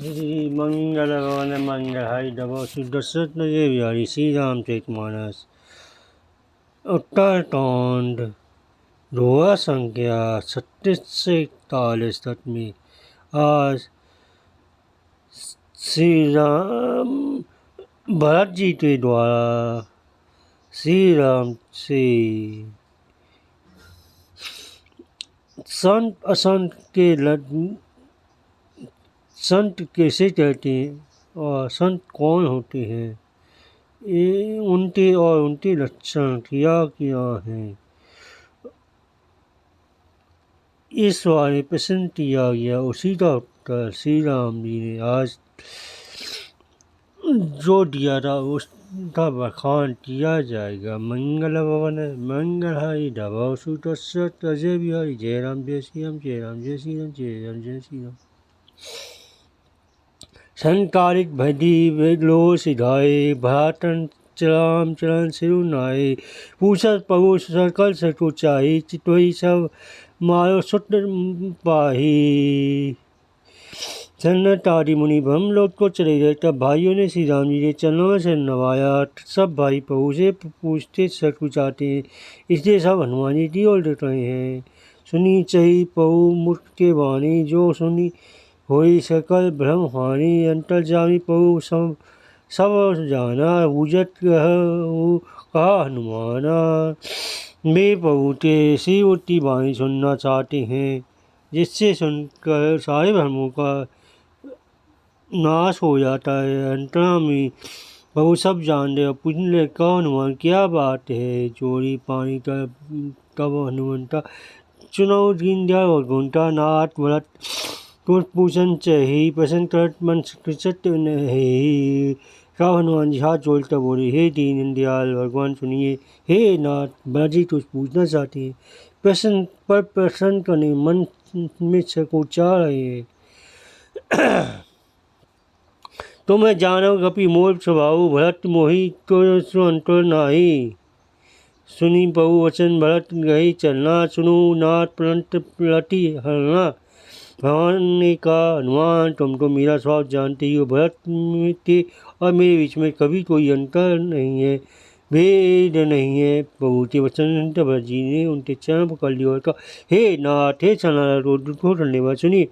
श्री मंगल भवन मंगल हरि डबो श्री दशरथ नजर बिहारी श्री रामचरितमानस उत्तरकांड दोहा संख्या 36 से 41 तक में आज श्री राम भरत जी के द्वारा श्री राम से संत असंत के संत कैसे कहते हैं और संत कौन होते हैं, ये उनके और उनके लक्षण क्या क्या हैं, इस वाले प्रश्न किया गया। उसी का उत्तर श्री राम जी ने आज जो दिया था उसका बखान किया जाएगा। मंगल भवन मंगल हरि ढाबा सुदशरथ अजय बिहारी जय राम जय श्री राम जय राम जय श्री राम जय राम जय श्री राम। संकारिक भदी वेदलो सिधाए भरातन चराम चरण सिरु नाए पूछत पवु सकल सटु चाही चितवई सब मारो सुत पाही। सन्नतादि मुनि ब्रह्म लोक को चले गए। तब भाइयों ने श्री राम जी के चरणों से नवाया। सब भाई पवु से पूछते सटु चाहते हैं, इसलिए सब हनुमान जी की ओर देख रहे हैं। सुनी चही पवु मुख के वाणी जो सुनी होई सकल ब्रह्म हानि अंतर्जामी पवु सब जाना उजत कहा हनुमाना। वे पवु के श्री उठी वाणी सुनना चाहते हैं, जिससे सुनकर सारे भ्रमों का नाश हो जाता है। अंतर्यामी पवु सब जान रहे। पूछने कहा हनुमान क्या बात है। चोरी पानी तब हनुमंता चुनाव दीन दयाल भगवंता नाथ भरत तुझ पूछन चही प्रसन्न करत मन कृचत नहीं। राव हनुमान जी हाथ जोड़कर बोले, हे दीन दयाल भगवान सुनिए। हे नाथ भरत जी तुझ पूछना चाहते हैं, प्रसन्न करने मन में को चाह रहे हैं। तो मैं जानव कपि मोर स्वभाव भरत मोहि तो अंतर नाही। सुनी पवु वचन भरत गही चलना सुनो नाथ प्रणत प्लटी हरना। भगवान ने कहा, हनुमान तुम तो मेरा स्वभाव जानते ही हो। भरत के और मेरे बीच में कभी कोई अंतर नहीं है, भेद नहीं है। पवु के वचन भरत जी ने उनके चरण पकड़ लिया और कहा, हे नाथ हे चना को धन्यवाद। सुनिए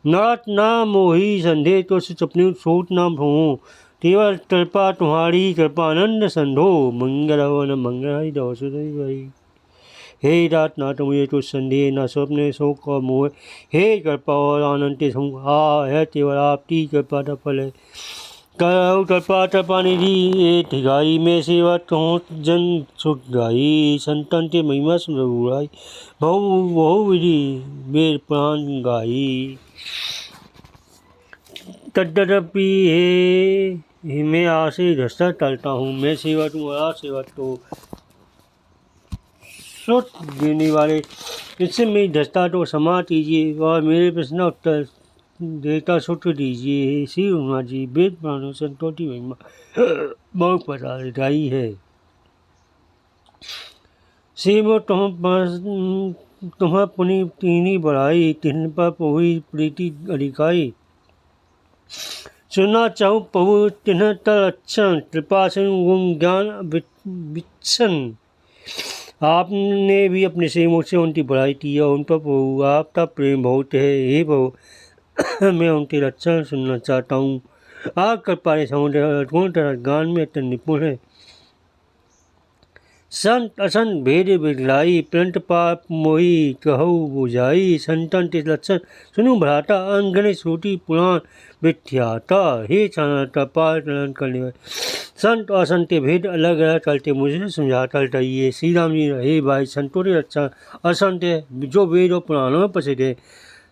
नाथ ना मोही संदेह तो अपने सोच नाम हो। केवल कृपा तुम्हारी कृपा आनंद संधो। मंगल भवन मंगल हरि भाई। हे रात ना तो मुझे तो संदेह ना स्वप्न शोक और मोह। हे कृपा और आनंद है केवल आपकी कृपा का फल है। कृपा कृपा निधि ये ठिगाई में सेवा तो जन सुख गाई। संतन के महिमा सुन बुराई बहु विधि मेर प्राण गाई। तद्यपि हे मैं आसे धस्ता टलता हूँ। मैं सेवा तुम्हारा सेवा तो सुख देने वाले, इससे मेरी धस्ता तो क्षमा कीजिए और मेरे प्रश्न उत्तर देता सुख दीजिए। श्री हनुमान जी वेद पुराणों संतों की महिमा बहुत बताई है। श्री वो तुम्हें पुनि तीनी बढ़ाई तिन पर पहुई प्रीति अधिकाई। सुनना चाहूँ पहु तिन्ह तर अच्छन कृपा से ज्ञान विच्छन। आपने भी अपने से मुख से उनकी बढ़ाई की और उन पर प्रभु आपका प्रेम बहुत है। हे प्रभु मैं उनकी रक्षा सुनना चाहता हूँ। आप कृपा समुद्र ज्ञान में अत्यंत निपुण है। संत असंत भेद बिगलाई प्रणत पाप मोही कहु बुझाई। संतन के लक्षण सुनु भ्राता अंगने श्रुति पुराण विख्याता। हे छानाता पार करने वाले संत असंत के भेद अलग अलग चलते मुझे समझाता चाहिए। श्री राम जी हे भाई संतों के लक्षण असंत जो वेद और पुराणों में प्रसिद्ध है।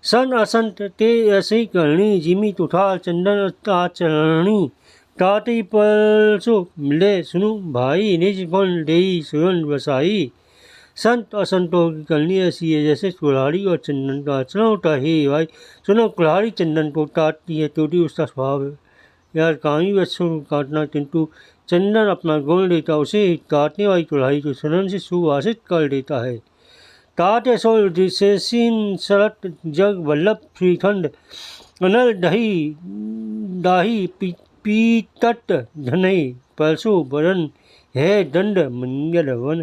संत असंत ते ऐसी करणी जिमी तुठा चंदन आचरणी। ताती पर सो मिले सुनु भाई निज गुण देई सुरन बसाई। संत असंतों की करनी ऐसी है जैसे कुल्हाड़ी और चंदन का आचरण होता है। भाई सुनो कुल्हाड़ी चंदन को काटती है तो उसका स्वभाव है यार कामी बच्चों को काटना, किंतु चंदन अपना गुण देता उसे काटने वाली कुल्हाड़ी को सुरन से सुवासित कर देता है। तात सो से सीन शरत जग वल्लभ श्रीखंड अनल दाही पीतट धनई परसु बरन है दंड मंगल वन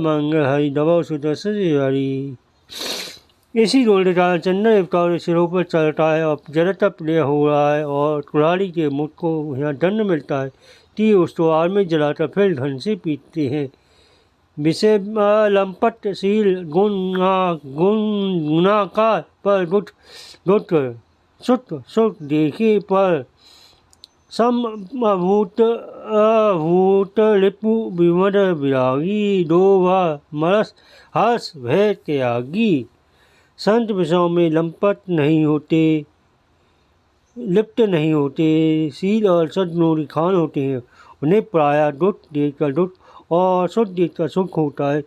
मंगल हरि दबाव सुदर्शरी। इसी डोलता चंद्र देवता के सिरों पर चलता है और जड़ता प्रिय हो रहा है और कुल्हाड़ी के मुख को यहाँ दंड मिलता है। ती उस द्वार में जलाता फिर धन से पीटते हैं। विषय लंपट शील गुणाकार पर सुत देखे पर समभूत अभूत रिपु विमद विरागी दो मरस हर्ष भय त्यागी। संत विषयों में लंपट नहीं होते, लिप्त नहीं होते, शील और सद्गुण खान होते हैं। उन्हें प्रायः दुख देखकर दुख और सुख देखकर सुख होता है।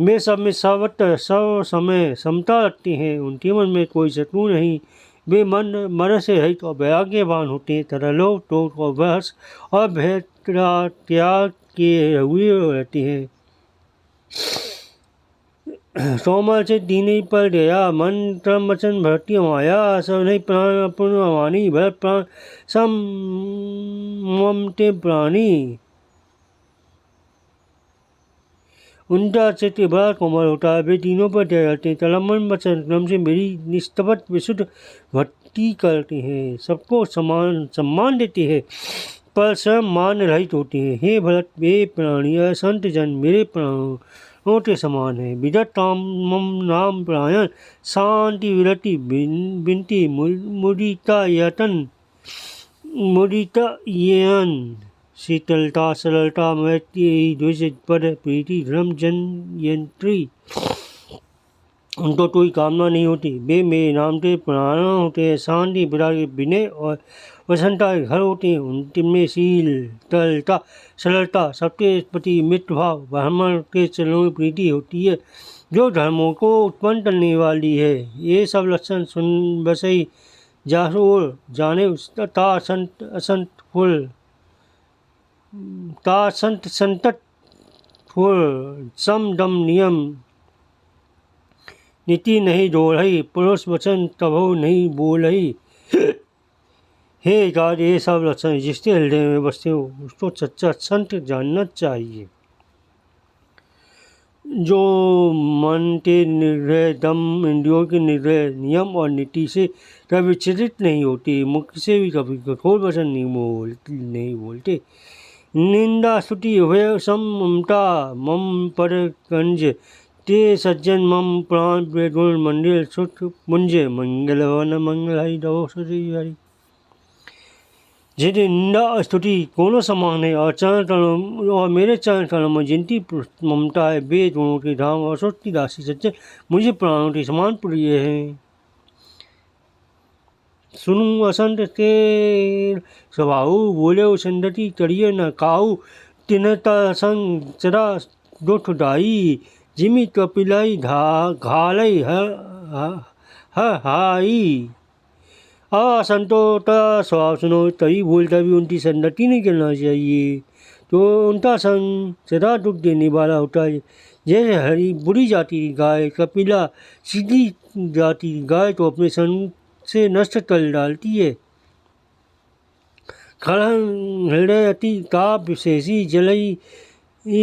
वे सब में सर्वत्र सब समय समता रखते हैं। उनके मन में कोई शत्रु नहीं। वे मन से रहित और वैराग्यवान होते हैं तथा लोभ टोट और बहस और भय त्याग किए हुए रहते हैं। सोमल से दीनी पर गया मन त्रम वचन भरती माया सब नहीं प्राण अपुन अवानी भर प्राण सम ममते प्राणी। उनका चित्त बड़ा कोमल होता है। वे तीनों पर दया करते हैं तथा मन वचन क्रम से मेरी निष्ठवत विशुद्ध भक्ति करते हैं। सबको सम्मान देते हैं पर स्वयं मान रहित होते हैं। हे भरत वे प्राणी संत जन मेरे प्राणों के समान है। विदत नाम प्रायण शांति विरति बिनती मुदिता यन शीतलता सरलता मैत्री द्वेष पद प्रीति धर्म जन यंत्री। उनको कोई कामना नहीं होती। वे मेरे नाम के प्राण होते हैं। शांति विराग विनय और प्रसन्नता के घर होते हैं। उनमें शीतलता सरलता सबके प्रति मित्र भाव ब्राह्मण के चरणों में प्रीति होती है जो धर्मों को उत्पन्न करने वाली है। ये सब लक्षण सुन बसई जासोर जाने ता संत असंत फुल ता संतत फुल सम दम नियम नीति नहीं डोलही पुरुष वचन तभो नहीं बोलही। हे गाद ये सब लक्षण जिसके हृदय में बसते हो उसको सच्चा संत जानना चाहिए। जो मन के निर्भय दम इंद्रियों के निर्भय नियम और नीति से कभी विचलित नहीं होते, मुख से भी कभी कठोर वचन नहीं बोलते। निंदा स्तुति हुए सम ममता मम पर कंज ते सज्जन मम प्राण गुण मंदिर सुख मुंज मंगल वन मंगल हरि दो हरि। जिन्हें निंदा और स्तुति दोनों समान है और चरण करणों और मेरे चरण करणों में जिनकी ममता है वे दोनों के धाम और सुख की राशि सज्जन मुझे प्राणों के समान प्रिय है। सुनु असंत के स्वभाव बोले संदति करिए न काऊ तिनता संग चरा दुख दाई जिमी कपिलाई घालई हाई। असंतों का स्वभाव सुनो तभी बोलता भी उनकी संगति नहीं करना चाहिए तो उनका संग सदा दुख देने वाला होता है। जैसे हरी बुरी जाति की गाय कपिला सीधी जाति की गाय तो अपने संग से नष्ट कर डालती है। खड़न हृदय अति ताप विशेषी जलई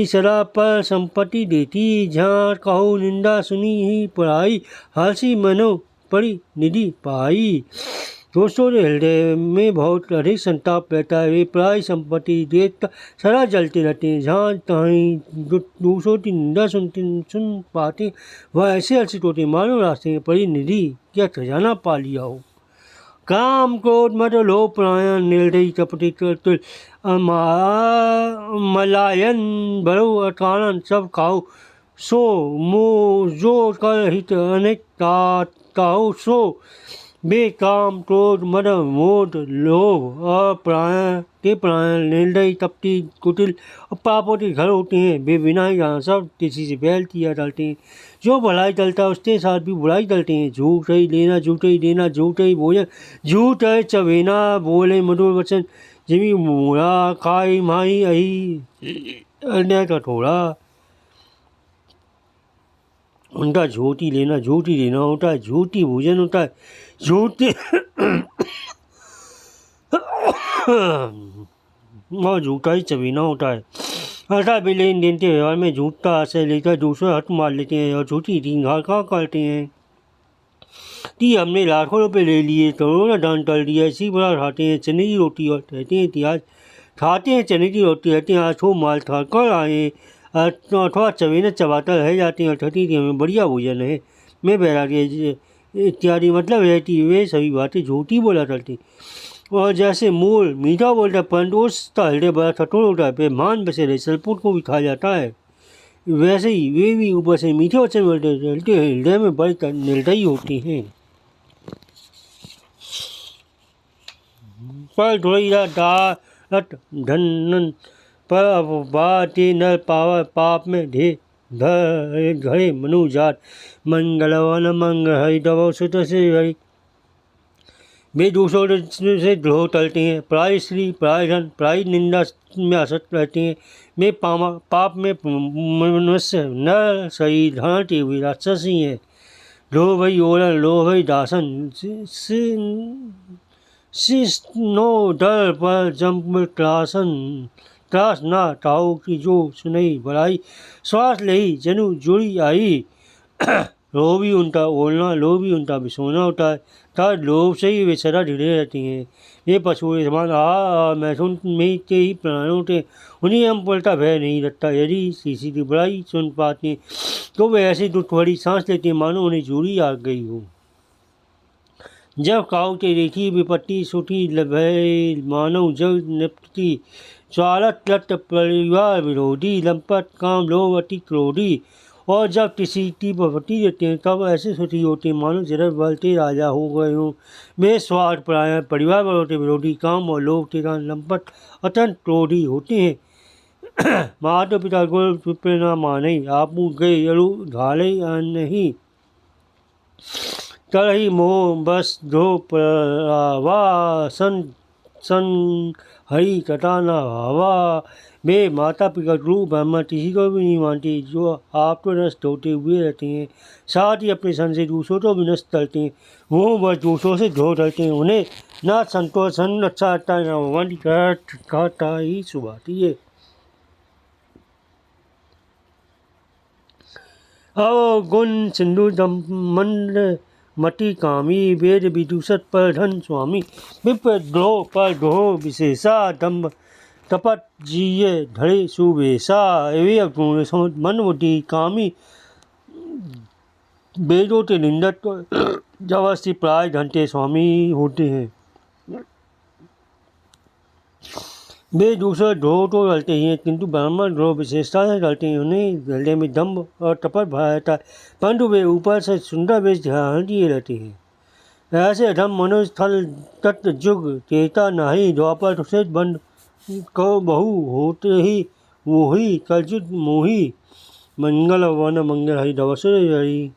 सदा पर संपत्ति देती जहाँ कहो निंदा सुनी ही पढ़ाई हासी मनो पड़ी निधि पाई। दोस्तों के हृदय में बहुत अधिक संताप रहता है। वे पराई संपत्ति देखकर सदा जलते रहते हैं। जहाँ तहीं दूसरों की निंदा सुन पाते वह ऐसे हर्षित होते मानो रास्ते में पड़ी निधि क्या खजाना पा लिया हो। काम क्रोध मद लोभ प्रायण निर्दयी कपटी तुल मलायन बड़ो अकारण सब खाओ सो मो जो कर हित अनेक ताओ सो। वे काम क्रोध मद मोद लोभ और प्राण निर्दयी कपटी कुटिल और पापों के घर होते हैं। वे बिना ही यहाँ सब किसी से बैल किया डालते हैं। जो भलाई डलता है उसके साथ भी बुराई डलते हैं। झूठ ही लेना झूठ ही देना झूठ ही भोजन झूठ है चवेना बोले मधुर वचन जिमी मूढ़ा खाई माई अही अन्याय का थोड़ा। उनका झूठ ही लेना झूठ ही देना होता है। झूठ ही भोजन होता है। झूठे और झूठा ही चबीना होता है। ऐसा भी लेन देन के व्यवहार में झूठा आशय लेकर दूसरे हट मार लेते हैं और झूठी ढींघार करते हैं कि हमने लाखों रुपए ले लिए, करोड़ों का दान कर दिया। इसी बड़ा खाते हैं चने की रोटी और कहते हैं इतिहास, खाते हैं चने की रोटी, कहते हैं आज खूब माल खा कर आए, अथवा चबेना चबाता रह जाते हैं और कहते हैं कि हमें बढ़िया भोजन है, मैं बैरागी इत्यादि। मतलब है कि वे सभी बातें झूठी बोला करती। और जैसे मोर मीठा बोलता है परंतु उसका हृदय बड़ा कठोर होता है, बेमान बसेरे सलपूत को भी खा जाता है, वैसे ही वे भी ऊपर से मीठे वचन बोलते हृदय में बड़ी निर्दयी होती हैं। पर थोड़ी दारत धन पर बाते न पावा पाप में ढे घरे मनुजात मंगलवन मंगल हरि दबो सुत से हरि। वे दूसरों से द्रोह टलते हैं, प्राय स्त्री प्राय धन प्राय निंदा में असत रहते हैं। वे पाप में मनुष्य न सही धांटे हुए राक्षसी हैं। लो भई ओलन लो भई दासन नो डर पर जम त्रास ना ताओ की जो सुनई बड़ाई, श्वास लही जनु जुड़ी आई। लोभ भी उनका ओलना, लोभ भी उनका बिसोना होता है, था लोभ से ही वे सदा ढिले रहती हैं। ये पशु के समान मैथुन में के ही प्राणों थे, उन्हें हम पलटा भय नहीं लगता। यदि किसी की बुराई सुन पाते तो वे ऐसी दुख भरी सांस लेते मानो उन्हें चूड़ी आ गई हो। जब काउते देखी विपत्ति सुठी भय मानव जग निपटी, स्वालत लट परिवार विरोधी लंपट काम लोभ अति क्रोधी। और जब किसी की विपत्ति देते हैं तब ऐसे सुखी होते मानो जरा बलते राजा हो गए हों। वे स्वार्थ परायण परिवार वालों के विरोधी काम और लोभ के कारण लंपट अत्यंत क्रोधी होते हैं। माता पिता को प्रेरणा माने आपू गए अरु घाले नहीं, तरही मोह बस धो परावा सन हरि कथा न भावा। वे माता पिता गुरु ब्रह्मा किसी को भी नहीं मानते, जो आप तो नष्ट होते हुए रहते हैं, साथ ही अपने सन से दूसरों को भी नष्ट करते हैं। वो बस दूसरों से धो डरते हैं, उन्हें न संतोष अच्छा आता है, न भगवान की कथा ही सुभाती है। गुण सिंधु मंद मति कामी, वेद विदुषत पर धन स्वामी। विप्र द्रोह पर द्रोह विशेषा, दम्भ तपत जिये धड़े सुवेशा। वे गुण मन बुद्धि कामी, वेदों के निंदक जबरदस्ती प्राय धन के स्वामी होते हैं। वे दूसरे द्रोह तो करते ही हैं, किंतु ब्राह्मण द्रोह विशेषता से करते हैं। उन्हें हृदय में दम्भ और तपत भरा रहता है, परंतु वे ऊपर से सुंदर वेश ध्यान दिए रहते हैं। ऐसे धम मनुष्य थल तत्व जुग चेता नहीं, द्वापर से बंद को बहु होते ही वही कलजुग मोही। मंगल वन मंगल हरि दवसुर हरि।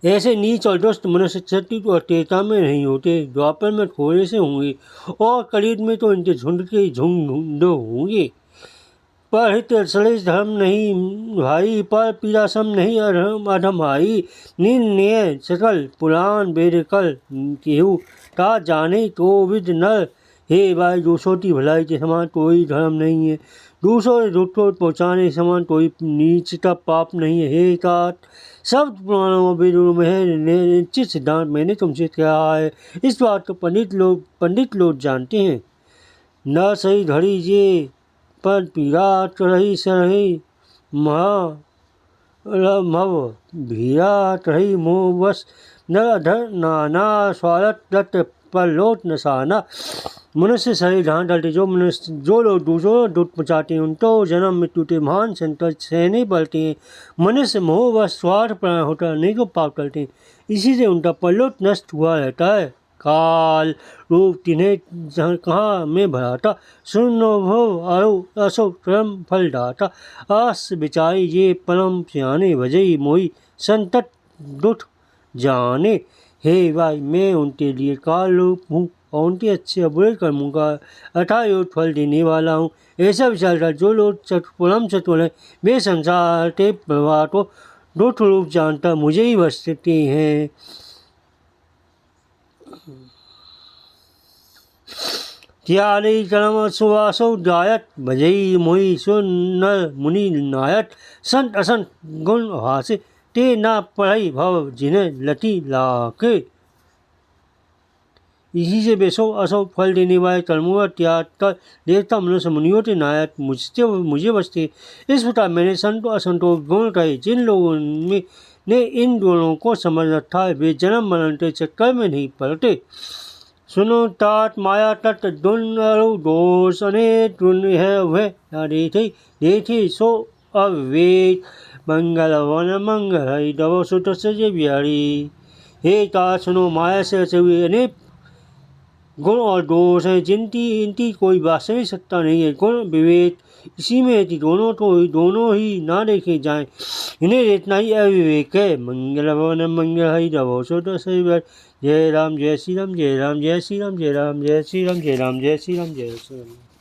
ऐसे नीच और दुष्ट मनुष्य क्षत्रिय और तेता में नहीं होते, द्वापर में थोड़े से होंगे और कलयुग में तो इनके झुंड के झुंड होंगे। पर हित सलेश धर्म नहीं भाई, पर पीड़ा सम नहीं अधम भाई। निर्णय सकल पुराण वेद कल केहू ता जाने तो विद नर। हे भाई, दूसरों की भलाई के समान कोई धर्म नहीं है, दूसरों दुख को पहुँचाने के समान कोई नीचता पाप नहीं है। हे तात सब पुराणों वेदों में है निश्चित सिद्धांत मैंने तुमसे कहा है, इस बात को पंडित लोग जानते हैं। न सही धड़ी ये पर पीड़ा चढ़ी सरही महा मव भीरा चढ़ी मोह बस न अधर नाना स्वारत लट पर लोट नसाना। मनुष्य सही ध्यान डालते जो लोग दूसरों दुख पहुँचाते हैं उनको जन्म मृत्यु के महान संकट सहने पड़ते हैं। मनुष्य मोह व स्वार्थ पर होकर अनेकों पाप करते हैं, इसी से उनका परलोक नष्ट हुआ रहता है। काल रूप तिन्हें कहाँ में भराता, सुनो भव आयो असो परम फल दाता। आस बिचारी ये परम सियाने भजई मोही संतत दुख जाने। हे भाई, मैं उनके लिए काल रूप हूँ और उनके अच्छे और बुरे कर्मों का अथायोग फल देने वाला हूँ। ऐसा विचार कर जो लोग परम चतुर हैं, वे संसार के प्रवाह को दुख रूप जानता मुझे ही बसते हैं। त्यारे चरम सुवासो गायत भजई मोहि सो नर मुनि नायत संत असंत गुण हासे ते ना पढ़ई भव जिन्हें लती लाके। इसी से बेसो असो फल देने वाले तलमुआ त्याग कर देवता मनुष्य मुनियों के नायक मुझे बचते। इस प्रकार मैंने संतों असंतों गुण कहे। जिन लोगों में ने इन दोनों को समझ रखा है वे जन्म मरण के चक्कर में नहीं पड़ते। सुनो तात माया तत् दुन दोष अनेक दुन है वह देखे सो अविवेक मंगल वन मंगल दबो सुत से बिहारी। हे तात सुनो माया से रचे हुए अनेक गुण और दोष हैं इनकी कोई वास्तविक सत्ता नहीं है। गुण विवेक इसी में यदि दोनों ही ना देखे जाएं इन्हें देखना ही अविवेक है। मंगल भवन मंगल हरि रवो सो तो सही बात। जय राम जय श्री राम जय राम जय श्री राम जय राम जय श्री राम जय राम जय श्री राम जय श्री राम।